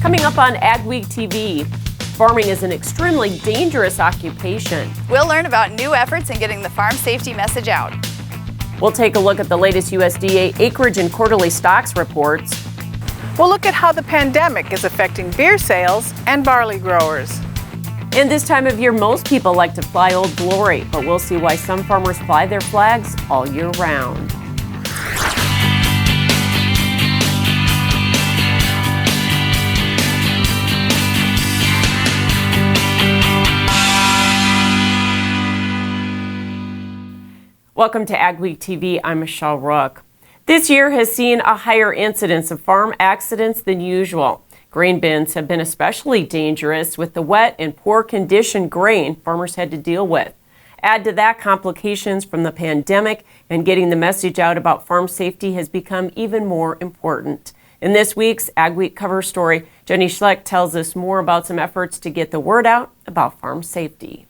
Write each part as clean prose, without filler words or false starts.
Coming up on AgweekTV, farming is an extremely dangerous occupation. We'll learn about new efforts in getting the farm safety message out. We'll take a look at the latest USDA acreage and quarterly stocks reports. We'll look at how the pandemic is affecting beer sales and barley growers. And this time of year, most people like to fly Old Glory, but we'll see why some farmers fly their flags all year round. Welcome to Agweek TV. I'm Michelle Rook. This year has seen a higher incidence of farm accidents than usual. Grain bins have been especially dangerous with the wet and poor condition grain farmers had to deal with. Add to that, complications from the pandemic and getting the message out about farm safety has become even more important. In this week's Agweek cover story, Jenny Schlecht tells us more about some efforts to get the word out about farm safety.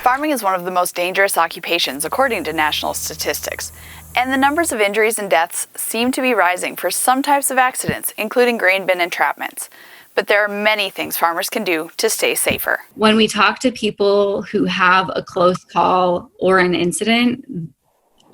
Farming is one of the most dangerous occupations according to national statistics, and the numbers of injuries and deaths seem to be rising for some types of accidents, including grain bin entrapments. But there are many things farmers can do to stay safer. When we talk to people who have a close call or an incident,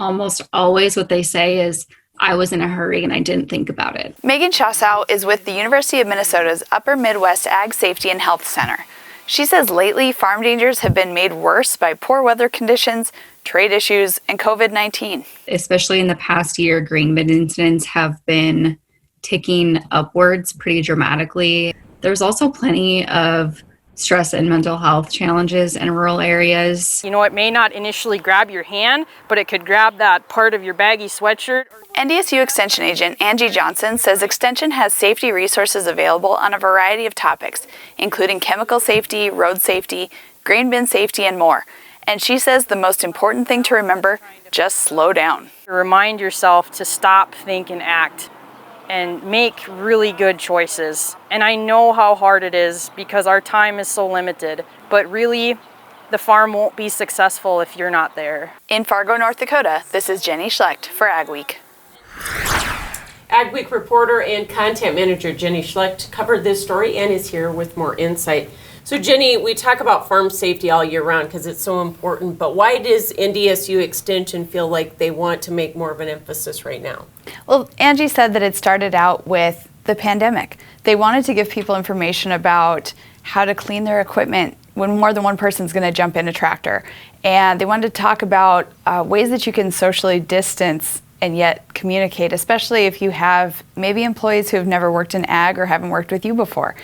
almost always what they say is, I was in a hurry and I didn't think about it. Megan Shossow is with the University of Minnesota's Upper Midwest Ag Safety and Health Center. She says lately farm dangers have been made worse by poor weather conditions, trade issues, and COVID-19. Especially in the past year, grain bin incidents have been ticking upwards pretty dramatically. There's also plenty of stress and mental health challenges in rural areas. You know, it may not initially grab your hand, but it could grab that part of your baggy sweatshirt. NDSU Extension Agent Angie Johnson says Extension has safety resources available on a variety of topics, including chemical safety, road safety, grain bin safety, and more. And she says the most important thing to remember, just slow down. Remind yourself to stop, think, and act, and make really good choices. And I know how hard it is because our time is so limited, but really, the farm won't be successful if you're not there. In Fargo, North Dakota, this is Jenny Schlecht for Agweek. Agweek reporter and content manager Jenny Schlecht covered this story and is here with more insight. So Jenny, we talk about farm safety all year round because it's so important, but why does NDSU Extension feel like they want to make more of an emphasis right now? Well, Angie said that it started out with the pandemic. They wanted to give people information about how to clean their equipment when more than one person's going to jump in a tractor. And they wanted to talk about ways that you can socially distance and yet communicate, especially if you have maybe employees who have never worked in ag or haven't worked with you before.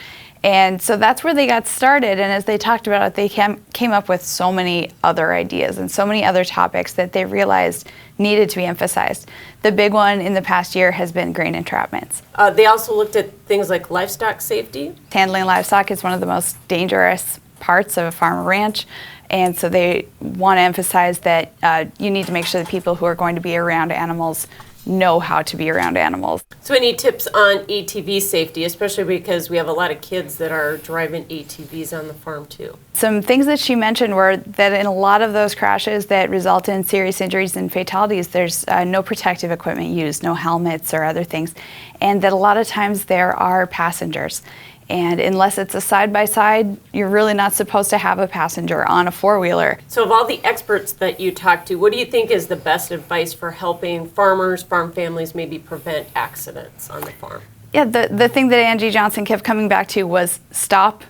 And so that's where they got started. And as they talked about it, they came up with so many other ideas and so many other topics that they realized needed to be emphasized. The big one in the past year has been grain entrapments. They also looked at things like livestock safety. Handling livestock is one of the most dangerous parts of a farm or ranch. And so they want to emphasize that you need to make sure that people who are going to be around animals know how to be around animals. So any tips on ATV safety, especially because we have a lot of kids that are driving ATVs on the farm too? Some things that she mentioned were that in a lot of those crashes that result in serious injuries and fatalities, there's no protective equipment used, no helmets or other things, and that a lot of times there are passengers. And unless it's a side-by-side, you're really not supposed to have a passenger on a four-wheeler. So of all the experts that you talk to, what do you think is the best advice for helping farmers, farm families maybe prevent accidents on the farm? Yeah, the thing that Angie Johnson kept coming back to was stop,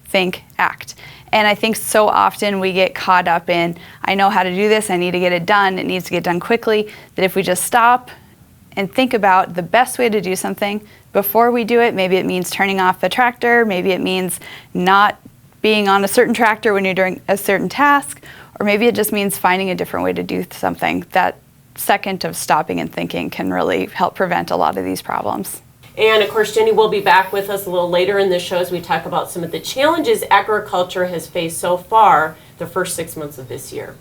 think, act. And I think so often we get caught up in, I know how to do this, I need to get it done, it needs to get done quickly, that if we just stop and think about the best way to do something before we do it. Maybe it means turning off the tractor, maybe it means not being on a certain tractor when you're doing a certain task, or maybe it just means finding a different way to do something. That second of stopping and thinking can really help prevent a lot of these problems. And of course, Jenny will be back with us a little later in the show as we talk about some of the challenges agriculture has faced so far the first 6 months of this year.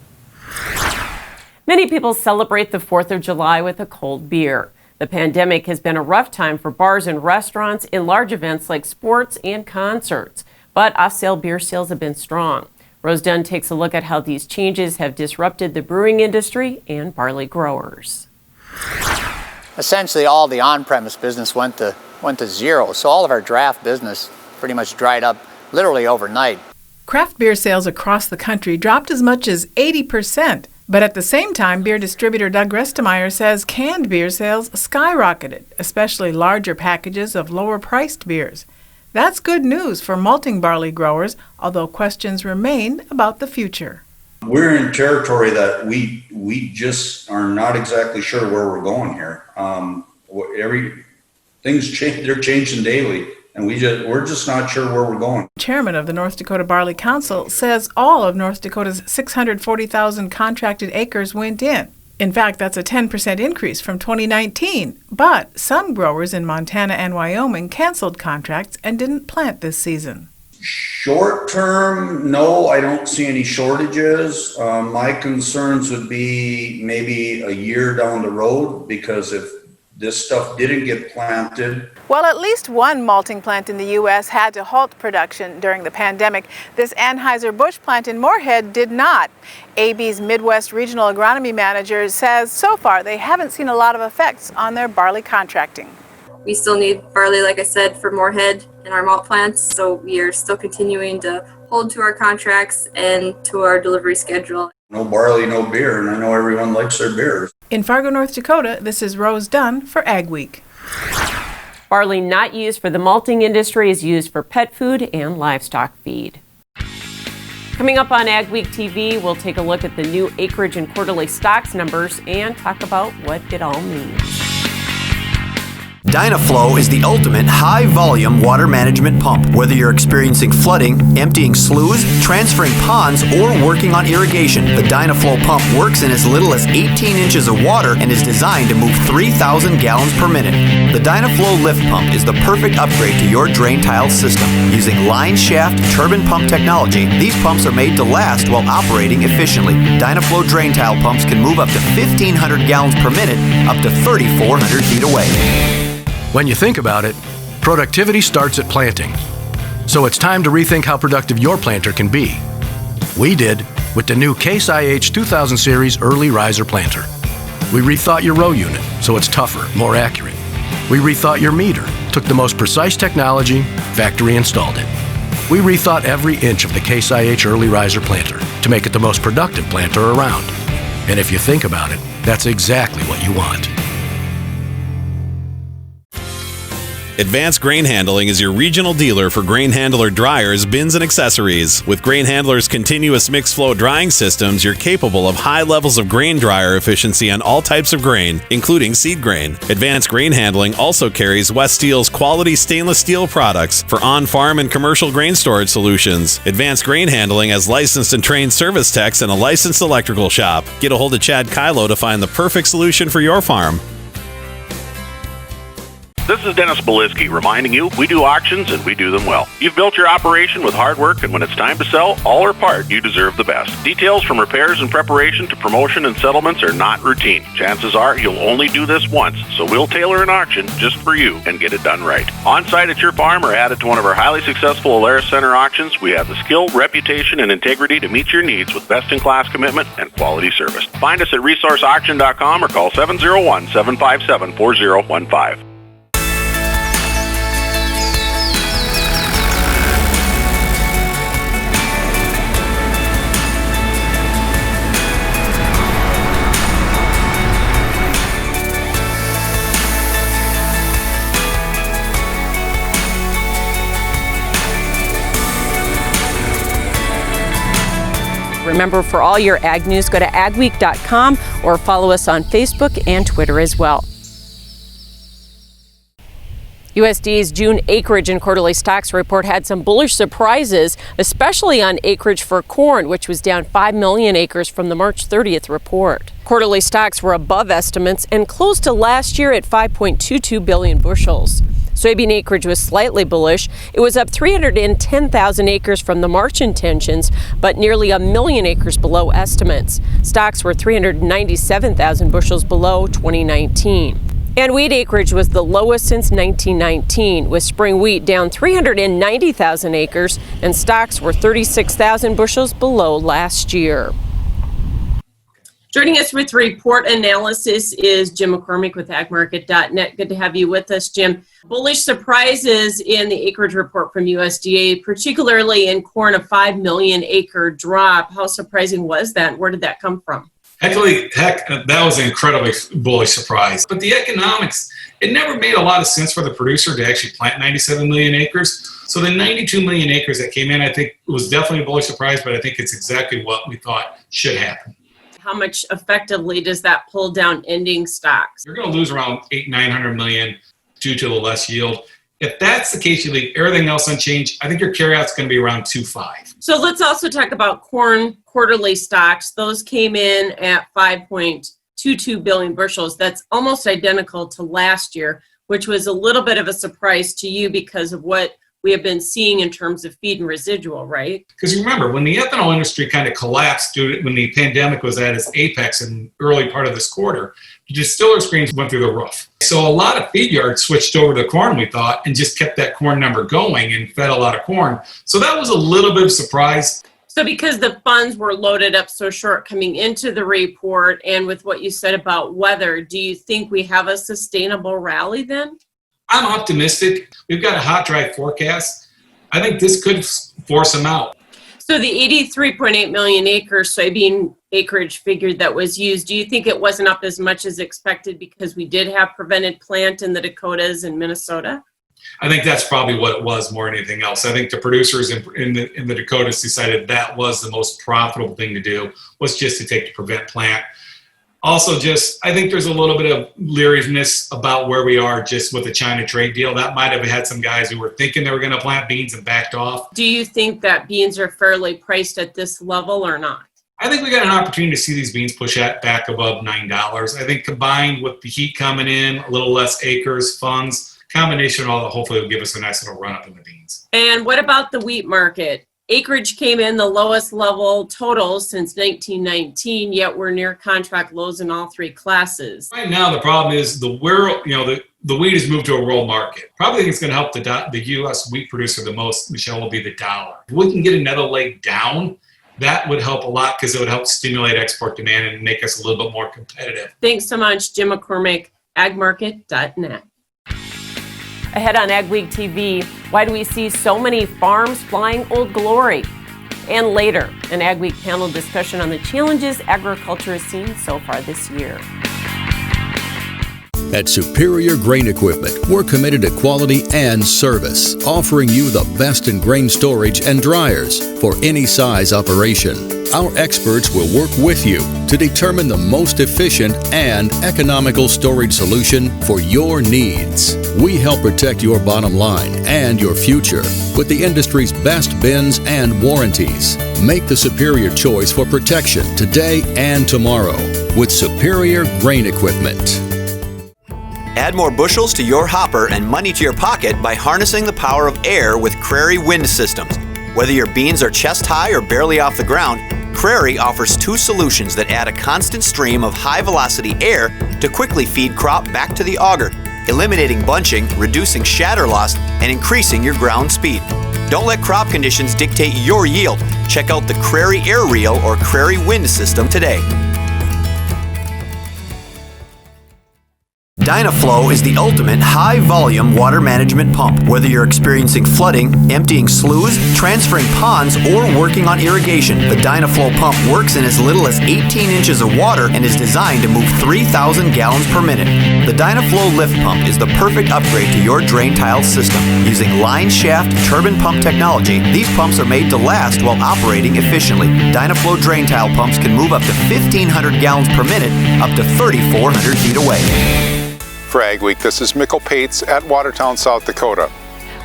Many people celebrate the 4th of July with a cold beer. The pandemic has been a rough time for bars and restaurants in large events like sports and concerts, but off-sale beer sales have been strong. Rose Dunn takes a look at how these changes have disrupted the brewing industry and barley growers. essentially all the on-premise business went to zero. So all of our draft business pretty much dried up literally overnight. Craft beer sales across the country dropped as much as 80%. But at the same time, beer distributor Doug Restemeyer says canned beer sales skyrocketed, especially larger packages of lower-priced beers. That's good news for malting barley growers, although questions remain about the future. We're in territory that we just are not exactly sure where we're going here. Things change; they're changing daily, and we're just not sure where we're going. Chairman of the North Dakota Barley Council says all of North Dakota's 640,000 contracted acres went in. In fact, that's a 10% increase from 2019. But some growers in Montana and Wyoming canceled contracts and didn't plant this season. Short term, no, I don't see any shortages. My concerns would be maybe a year down the road, because if this stuff didn't get planted. Well, at least one malting plant in the U.S. had to halt production during the pandemic. This Anheuser-Busch plant in Moorhead did not. AB's Midwest Regional Agronomy Manager says so far they haven't seen a lot of effects on their barley contracting. We still need barley, like I said, for Moorhead and our malt plants, so we are still continuing to hold to our contracts and to our delivery schedule. No barley, no beer, and I know everyone likes their beers. In Fargo, North Dakota, this is Rose Dunn for Agweek. Barley not used for the malting industry is used for pet food and livestock feed. Coming up on AgweekTV, we'll take a look at the new acreage and quarterly stocks numbers and talk about what it all means. Dynaflow is the ultimate high-volume water management pump. Whether you're experiencing flooding, emptying sloughs, transferring ponds, or working on irrigation, the Dynaflow pump works in as little as 18 inches of water and is designed to move 3,000 gallons per minute. The Dynaflow lift pump is the perfect upgrade to your drain tile system. Using line shaft turbine pump technology, these pumps are made to last while operating efficiently. Dynaflow drain tile pumps can move up to 1,500 gallons per minute, up to 3,400 feet away. When you think about it, productivity starts at planting. So it's time to rethink how productive your planter can be. We did with the new Case IH 2000 Series Early Riser Planter. We rethought your row unit so it's tougher, more accurate. We rethought your meter, took the most precise technology, factory installed it. We rethought every inch of the Case IH Early Riser Planter to make it the most productive planter around. And if you think about it, that's exactly what you want. Advanced Grain Handling is your regional dealer for grain handler dryers, bins, and accessories. With Grain Handler's continuous mixed flow drying systems, you're capable of high levels of grain dryer efficiency on all types of grain, including seed grain. Advanced Grain Handling also carries West Steel's quality stainless steel products for on-farm and commercial grain storage solutions. Advanced Grain Handling has licensed and trained service techs and a licensed electrical shop. Get a hold of Chad Kylo to find the perfect solution for your farm. This is Dennis Beliski reminding you we do auctions and we do them well. You've built your operation with hard work, and when it's time to sell, all or part, you deserve the best. Details from repairs and preparation to promotion and settlements are not routine. Chances are you'll only do this once, so we'll tailor an auction just for you and get it done right. On-site at your farm or added to one of our highly successful Alaris Center auctions, we have the skill, reputation, and integrity to meet your needs with best-in-class commitment and quality service. Find us at resourceauction.com or call 701-757-4015. Remember, for all your ag news, go to agweek.com or follow us on Facebook and Twitter as well. USDA's June acreage and quarterly stocks report had some bullish surprises, especially on acreage for corn, which was down 5 million acres from the March 30th report. Quarterly stocks were above estimates and close to last year at 5.22 billion bushels. Soybean acreage was slightly bullish. It was up 310,000 acres from the March intentions, but nearly 1 million acres below estimates. Stocks were 397,000 bushels below 2019. And wheat acreage was the lowest since 1919, with spring wheat down 390,000 acres, and stocks were 36,000 bushels below last year. Joining us with report analysis is Jim McCormick with agmarket.net. Good to have you with us, Jim. Bullish surprises in the acreage report from USDA, particularly in corn, a 5 million acre drop. How surprising was that? Where did that come from? Heck, that was an incredibly bullish surprise. But the economics, it never made a lot of sense for the producer to actually plant 97 million acres. So the 92 million acres that came in, I think, was definitely a bullish surprise, but I think it's exactly what we thought should happen. How much effectively does that pull down ending stocks? You're going to lose around 900 million due to the less yield. If that's the case, you leave everything else unchanged. I think your carryout's going to be around 2.5. So let's also talk about corn quarterly stocks. Those came in at 5.22 billion bushels. That's almost identical to last year, which was a little bit of a surprise to you because of what we have been seeing in terms of feed and residual, right? Because you remember, when the ethanol industry kind of collapsed when the pandemic was at its apex in early part of this quarter, the distillers' grains went through the roof. So a lot of feed yards switched over to corn, we thought, and just kept that corn number going and fed a lot of corn. So that was a little bit of a surprise. So because the funds were loaded up so short coming into the report, and with what you said about weather, do you think we have a sustainable rally then? I'm optimistic. We've got a hot, dry forecast. I think this could force them out. So the 83.8 million acre soybean acreage figure that was used, do you think it wasn't up as much as expected because we did have prevented plant in the Dakotas and Minnesota? I think that's probably what it was more than anything else. I think the producers in the Dakotas decided that was the most profitable thing to do, was just to take the prevent plant. Also, I think there's a little bit of leeriness about where we are just with the China trade deal. That might have had some guys who were thinking they were going to plant beans and backed off. Do you think that beans are fairly priced at this level or not? I think we got an opportunity to see these beans push back above $9. I think combined with the heat coming in, a little less acres, funds, combination of all that hopefully will give us a nice little run up in the beans. And what about the wheat market? Acreage came in the lowest level total since 1919, yet we're near contract lows in all three classes. Right now, the problem is the wheat has moved to a world market. Probably think it's going to help the U.S. wheat producer the most, Michelle, will be the dollar. If we can get another leg down, that would help a lot because it would help stimulate export demand and make us a little bit more competitive. Thanks so much, Jim McCormick, agmarket.net. Ahead on AgweekTV, why do we see so many farms flying Old Glory? And later, an Agweek panel discussion on the challenges agriculture has seen so far this year. At Superior Grain Equipment, we're committed to quality and service, offering you the best in grain storage and dryers for any size operation. Our experts will work with you to determine the most efficient and economical storage solution for your needs. We help protect your bottom line and your future with the industry's best bins and warranties. Make the superior choice for protection today and tomorrow with Superior Grain Equipment. Add more bushels to your hopper and money to your pocket by harnessing the power of air with Crary Wind Systems. Whether your beans are chest high or barely off the ground, Crary offers two solutions that add a constant stream of high-velocity air to quickly feed crop back to the auger, eliminating bunching, reducing shatter loss, and increasing your ground speed. Don't let crop conditions dictate your yield. Check out the Crary Air Reel or Crary Wind System today. Dynaflow is the ultimate high-volume water management pump. Whether you're experiencing flooding, emptying sloughs, transferring ponds, or working on irrigation, the Dynaflow pump works in as little as 18 inches of water and is designed to move 3,000 gallons per minute. The Dynaflow lift pump is the perfect upgrade to your drain tile system. Using line shaft turbine pump technology, these pumps are made to last while operating efficiently. Dynaflow drain tile pumps can move up to 1,500 gallons per minute, up to 3,400 feet away. For Agweek, this is Mikkel Pates at Watertown, South Dakota.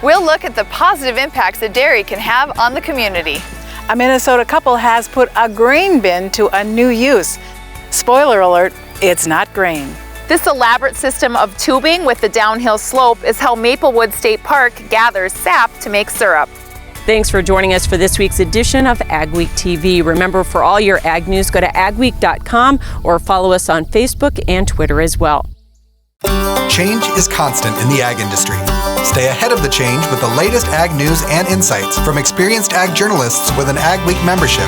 We'll look at the positive impacts that dairy can have on the community. A Minnesota couple has put a grain bin to a new use. Spoiler alert, it's not grain. This elaborate system of tubing with the downhill slope is how Maplewood State Park gathers sap to make syrup. Thanks for joining us for this week's edition of Agweek TV. Remember, for all your ag news, go to agweek.com or follow us on Facebook and Twitter as well. Change is constant in the ag industry. Stay ahead of the change with the latest ag news and insights from experienced ag journalists with an Agweek membership.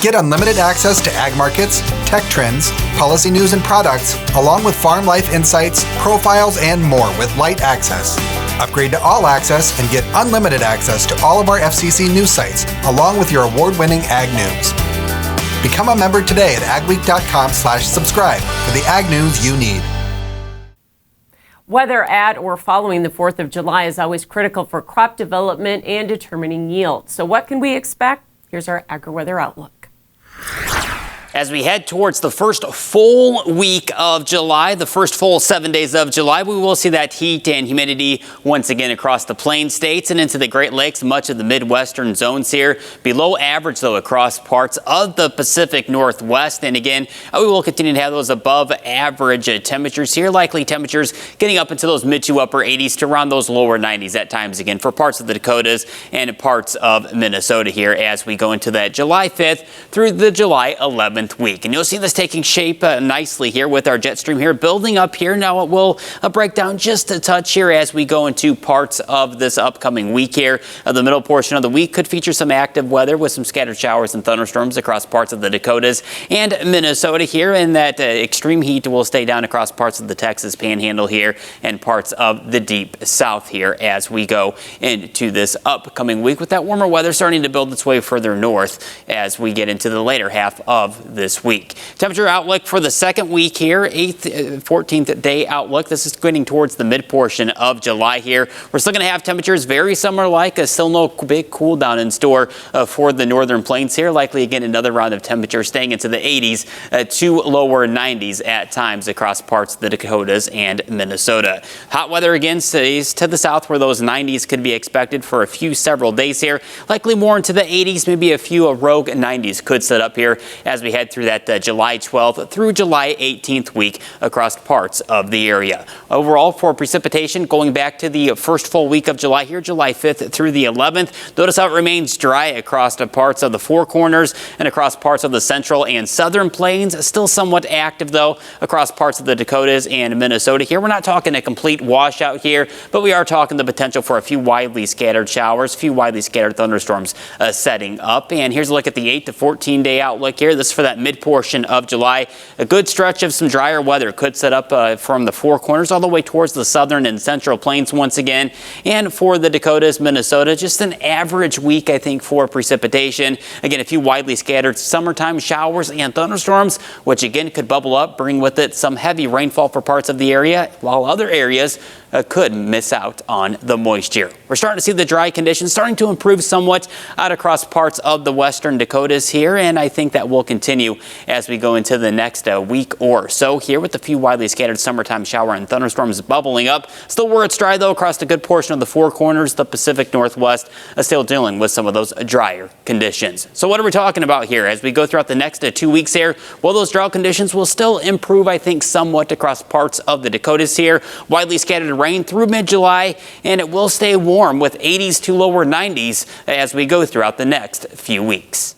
Get unlimited access to ag markets, tech trends, policy news and products, along with farm life insights, profiles, and more with Light Access. Upgrade to All Access and get unlimited access to all of our FCC news sites, along with your award-winning ag news. Become a member today at agweek.com/subscribe for the ag news you need. Weather at or following the 4th of July is always critical for crop development and determining yield. So what can we expect? Here's our AgriWeather outlook. As we head towards the first full week of July, the first full 7 days of July, we will see that heat and humidity once again across the Plain States and into the Great Lakes, much of the Midwestern zones here. Below average, though, across parts of the Pacific Northwest. And again, we will continue to have those above average temperatures here. Likely temperatures getting up into those mid to upper 80s to around those lower 90s at times again for parts of the Dakotas and parts of Minnesota here as we go into that July 5th through the July 11th. Week. And you'll see this taking shape nicely here with our jet stream here building up here. Now it will break down just a touch here as we go into parts of this upcoming week here. The middle portion of the week could feature some active weather with some scattered showers and thunderstorms across parts of the Dakotas and Minnesota here, and that extreme heat will stay down across parts of the Texas Panhandle here and parts of the Deep South here as we go into this upcoming week, with that warmer weather starting to build its way further north as we get into the later half of this week. Temperature outlook for the second week here, 14th day outlook. This is getting towards the mid portion of July here. We're still going to have temperatures very summer like, still no big cool down in store for the northern plains here. Likely again another round of temperature staying into the 80s to lower 90s at times across parts of the Dakotas and Minnesota. Hot weather again stays to the south where those 90s could be expected for several days here. Likely more into the 80s, maybe a few rogue 90s could set up here as we head through that July 12th through July 18th week across parts of the area. Overall, for precipitation, going back to the first full week of July here, July 5th through the 11th, notice how it remains dry across the parts of the Four Corners and across parts of the central and southern plains. Still somewhat active, though, across parts of the Dakotas and Minnesota here. We're not talking a complete washout here, but we are talking the potential for a few widely scattered showers, a few widely scattered thunderstorms setting up. And here's a look at the 8 to 14 day outlook here. This is for that mid portion of July. A good stretch of some drier weather could set up from the Four Corners all the way towards the southern and central plains once again. And for the Dakotas, Minnesota, just an average week, I think, for precipitation. Again, a few widely scattered summertime showers and thunderstorms, which again could bubble up, bring with it some heavy rainfall for parts of the area, while other areas could miss out on the moisture. We're starting to see the dry conditions starting to improve somewhat out across parts of the western Dakotas here, and I think that will continue as we go into the next week or so here, with a few widely scattered summertime shower and thunderstorms bubbling up. Still where it's dry, though, across a good portion of the Four Corners, the Pacific Northwest, still dealing with some of those drier conditions. So what are we talking about here as we go throughout the next 2 weeks here? Well, those drought conditions will still improve, I think, somewhat across parts of the Dakotas here. Widely scattered rain through mid-July, and it will stay warm with 80s to lower 90s as we go throughout the next few weeks.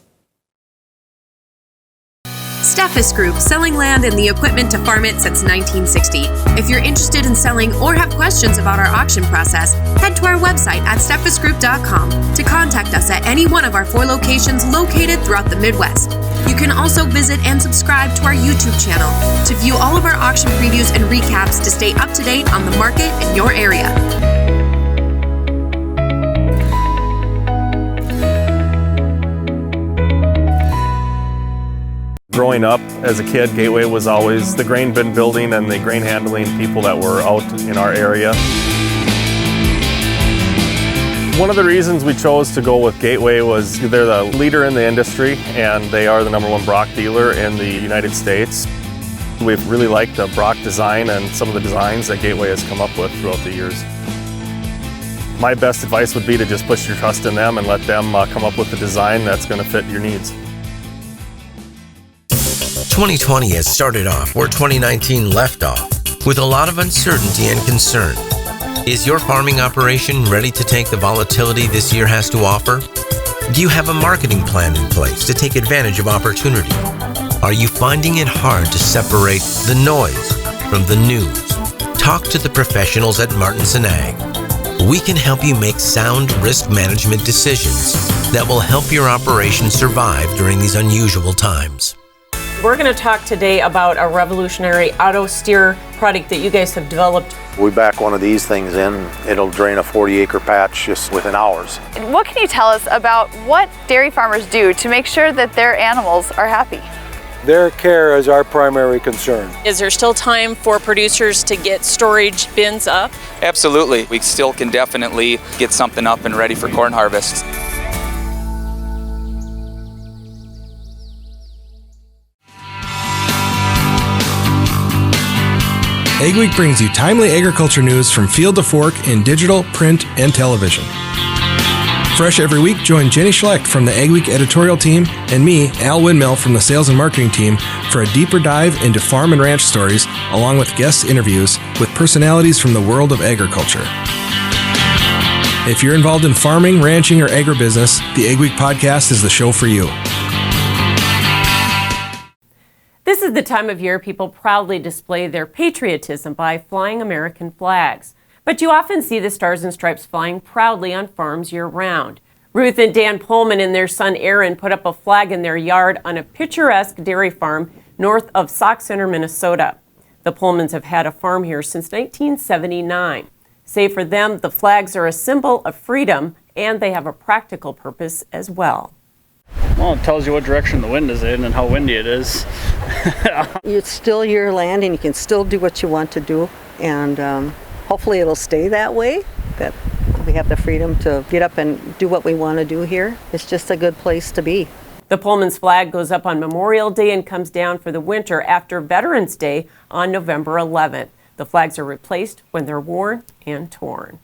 Steffes Group, selling land and the equipment to farm it since 1960. If you're interested in selling or have questions about our auction process, head to our website at steffesgroup.com to contact us at any one of our 4 locations located throughout the Midwest. You can also visit and subscribe to our YouTube channel to view all of our auction previews and recaps to stay up to date on the market in your area. Growing up as a kid, Gateway was always the grain bin building and the grain handling people that were out in our area. One of the reasons we chose to go with Gateway was they're the leader in the industry and they are the #1 Brock dealer in the United States. We've really liked the Brock design and some of the designs that Gateway has come up with throughout the years. My best advice would be to just put your trust in them and let them come up with a design that's going to fit your needs. 2020 has started off where 2019 left off, with a lot of uncertainty and concern. Is your farming operation ready to take the volatility this year has to offer? Do you have a marketing plan in place to take advantage of opportunity? Are you finding it hard to separate the noise from the news? talk to the professionals at Martinson Ag. We can help you make sound risk management decisions that will help your operation survive during these unusual times. We're going to talk today about a revolutionary auto steer product that you guys have developed. We back one of these things in, it'll drain a 40-acre patch just within hours. What can you tell us about what dairy farmers do to make sure that their animals are happy? Their care is our primary concern. Is there still time for producers to get storage bins up? Absolutely. We still can definitely get something up and ready for corn harvest. Agweek brings you timely agriculture news from field to fork in digital, print, and television. Fresh every week, join Jenny Schlecht from the Agweek editorial team and me, Al Windmill, from the sales and marketing team for a deeper dive into farm and ranch stories, along with guest interviews with personalities from the world of agriculture. If you're involved in farming, ranching, or agribusiness, the Agweek podcast is the show for you. This is the time of year people proudly display their patriotism by flying American flags. But you often see the Stars and Stripes flying proudly on farms year-round. Ruth and Dan Pullman and their son Aaron put up a flag in their yard on a picturesque dairy farm north of Sauk Center, Minnesota. The Pullmans have had a farm here since 1979. Save for them, the flags are a symbol of freedom, and they have a practical purpose as well. Well, it tells you what direction the wind is in and how windy it is. It's still your land and you can still do what you want to do, and hopefully it'll stay that way, that we have the freedom to get up and do what we want to do here. It's just a good place to be. The Pullman's flag goes up on Memorial Day and comes down for the winter after Veterans Day on November 11th. The flags are replaced when they're worn and torn.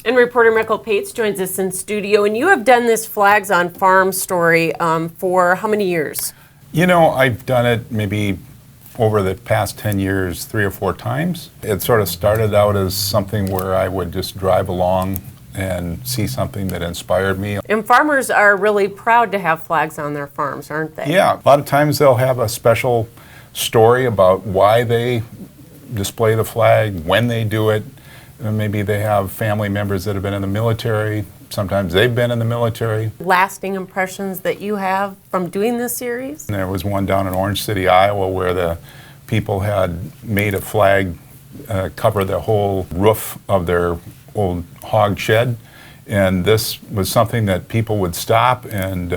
And reporter Michael Pates joins us in studio, and you have done this Flags on Farm story for how many years? You know, I've done it maybe over the past 10 years 3 or 4 times. It sort of started out as something where I would just drive along and see something that inspired me. And farmers are really proud to have flags on their farms, aren't they? Yeah, a lot of times they'll have a special story about why they display the flag, when they do it. Maybe they have family members that have been in the military. Sometimes they've been in the military. Lasting impressions that you have from doing this series? And there was one down in Orange City, Iowa, where the people had made a flag cover the whole roof of their old hog shed. And this was something that people would stop and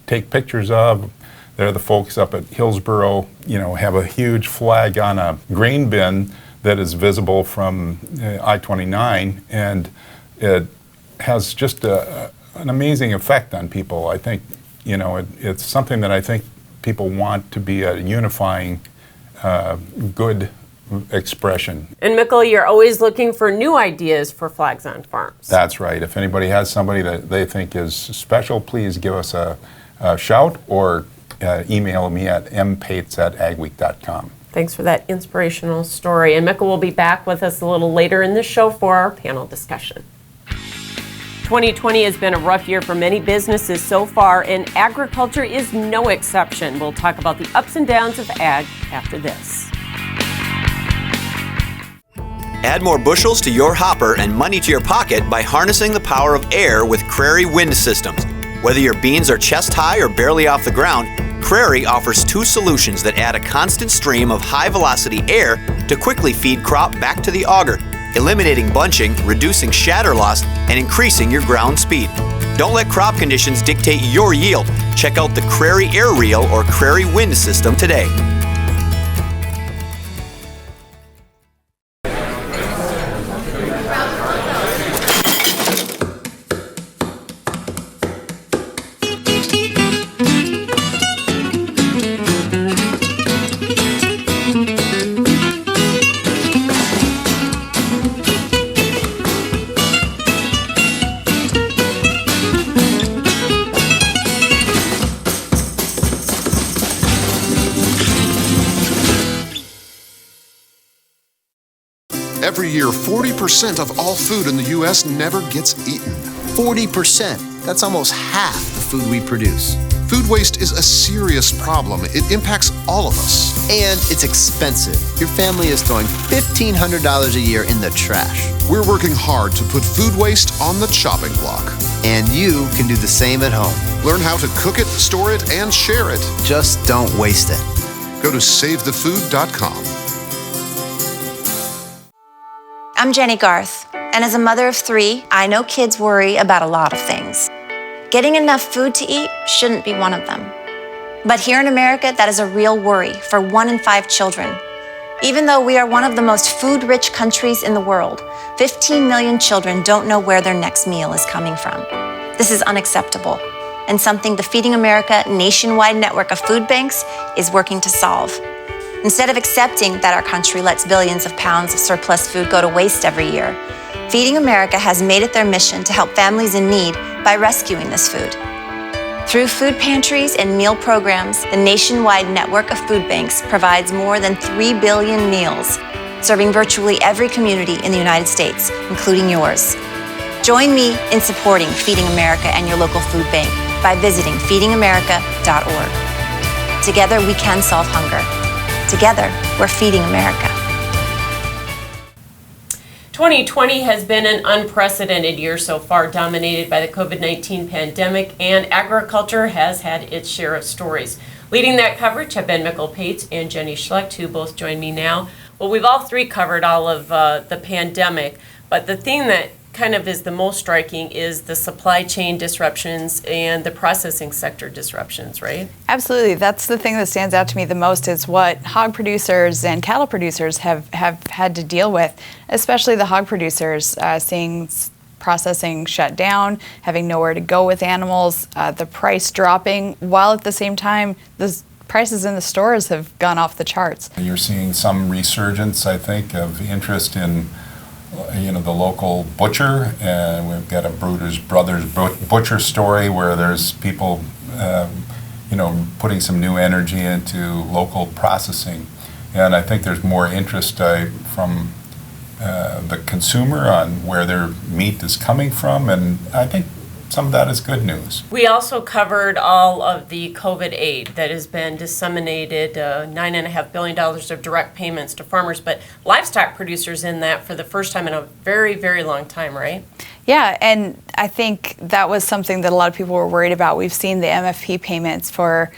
take pictures of. There, the folks up at Hillsboro, you know, have a huge flag on a grain bin that is visible from I-29, and it has just an amazing effect on people. I think, you know, it's something that I think people want to be a unifying, good expression. And Mikkel, you're always looking for new ideas for Flags on Farms. That's right. If anybody has somebody that they think is special, please give us a shout or email me at mpates@agweek.com. Thanks for that inspirational story. And Mikkel will be back with us a little later in the show for our panel discussion. 2020 has been a rough year for many businesses so far, and agriculture is no exception. We'll talk about the ups and downs of ag after this. Add more bushels to your hopper and money to your pocket by harnessing the power of air with Crary Wind Systems. Whether your beans are chest high or barely off the ground, Crary offers 2 solutions that add a constant stream of high-velocity air to quickly feed crop back to the auger, eliminating bunching, reducing shatter loss, and increasing your ground speed. Don't let crop conditions dictate your yield. Check out the Crary Air Reel or Crary Wind System today. Every year, 40% of all food in the U.S. never gets eaten. 40%. That's almost half the food we produce. Food waste is a serious problem. It impacts all of us. And it's expensive. Your family is throwing $1,500 a year in the trash. We're working hard to put food waste on the chopping block. And you can do the same at home. Learn how to cook it, store it, and share it. Just don't waste it. Go to SaveTheFood.com. I'm Jenny Garth, and as a mother of 3, I know kids worry about a lot of things. Getting enough food to eat shouldn't be one of them. But here in America, that is a real worry for 1 in 5 children. Even though we are one of the most food-rich countries in the world, 15 million children don't know where their next meal is coming from. This is unacceptable, and something the Feeding America nationwide network of food banks is working to solve. Instead of accepting that our country lets billions of pounds of surplus food go to waste every year, Feeding America has made it their mission to help families in need by rescuing this food. Through food pantries and meal programs, the nationwide network of food banks provides more than 3 billion meals, serving virtually every community in the United States, including yours. Join me in supporting Feeding America and your local food bank by visiting feedingamerica.org. Together we can solve hunger. Together, we're feeding America. 2020 has been an unprecedented year so far, dominated by the COVID-19 pandemic, and agriculture has had its share of stories. Leading that coverage have been Mikkel Pates and Jenny Schlecht, who both join me now. Well, we've all three covered all of the pandemic, but the thing that kind of is the most striking is the supply chain disruptions and the processing sector disruptions, right? Absolutely. That's the thing that stands out to me the most is what hog producers and cattle producers have had to deal with, especially the hog producers, seeing processing shut down, having nowhere to go with animals, the price dropping, while at the same time the prices in the stores have gone off the charts. You're seeing some resurgence, I think, of interest in the local butcher, and we've got a Brothers butcher story where there's people, putting some new energy into local processing, and I think there's more interest from the consumer on where their meat is coming from, and I think some of that is good news. We also covered all of the COVID aid that has been disseminated, $9.5 billion of direct payments to farmers, but livestock producers in that for the first time in a very, very long time, right? Yeah, and I think that was something that a lot of people were worried about. We've seen the MFP payments for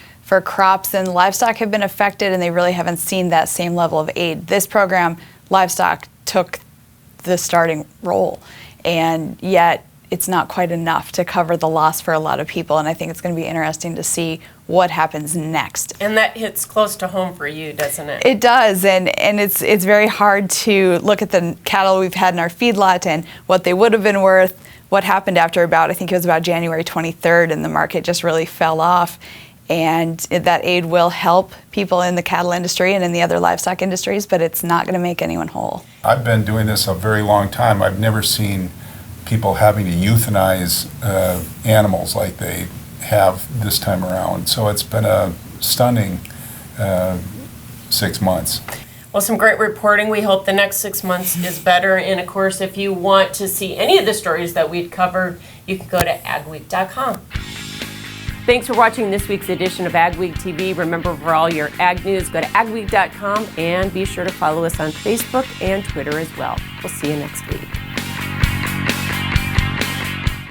crops, and livestock have been affected, and they really haven't seen that same level of aid. This program, livestock took the starting role, and yet it's not quite enough to cover the loss for a lot of people, and I think it's going to be interesting to see what happens next. And that hits close to home for you, doesn't it? It does, and it's very hard to look at the cattle we've had in our feedlot and what they would have been worth, what happened after I think it was about January 23rd, and the market just really fell off. And that aid will help people in the cattle industry and in the other livestock industries, but it's not going to make anyone whole. I've been doing this a very long time. I've never seen people having to euthanize animals like they have this time around. So it's been a stunning 6 months. Well, some great reporting. We hope the next 6 months is better. And of course, if you want to see any of the stories that we've covered, you can go to Agweek.com. Thanks for watching this week's edition of Agweek TV. Remember, for all your ag news, go to Agweek.com and be sure to follow us on Facebook and Twitter as well. We'll see you next week.